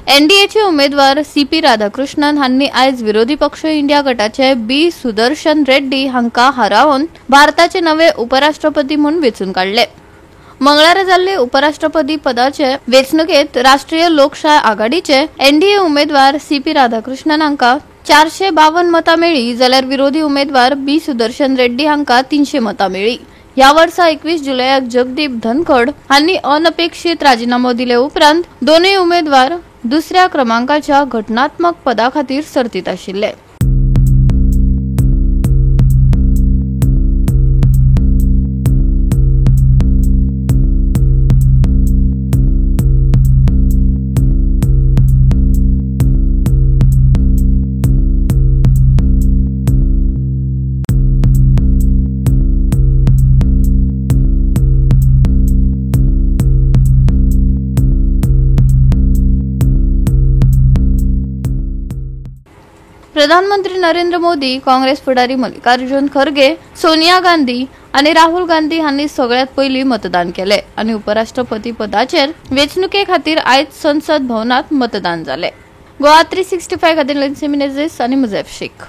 एनडीएचे उमेदवार सीपी राधाकृष्णन हांनी आयज विरोधी पक्ष इंडिया गटाचे बी सुदर्शन रेड्डी हांका हारावन भारताचे नवे उपराष्ट्रपती म्हणून वेंचून काढले। मंगळारा जाल्ले उपराष्ट्रपती पदाचे वेंचणुकेत राष्ट्रीय लोकशाय आघाडीचे एनडीए उमेदवार सीपी राधाकृष्णन हांका 452 मतां मेळ्ळी, जाल्यार विरोधी उमेदवार बी सुदर्शन रेड्डी हांका 300 मतां मेळ्ळी। या वर्सा 21 जुलयाक जगदीप धनखड हांनी अनपेक्षित राजीनामो दिले उपरांत दोनूय उमेदवार दुसऱ्या क्रमांकाच्या घटनात्मक पदा खातीर सर्तीत आशिल्ले। प्रधानमंत्री नरेंद्र मोदी, काँग्रेस फुडारी मल्लिकार्जुन खरगे, सोनिया गांधी आणि राहुल गांधी हांनी सगळ्यात पयलीं मतदान केले आणि उपराष्ट्रपती पदाचेर वेंचणुके खातीर आयज संसद भवनात मतदान जाले। गोवा 365 खातीर लेन्सी मिनेझीस आणि मुझेफ शेख।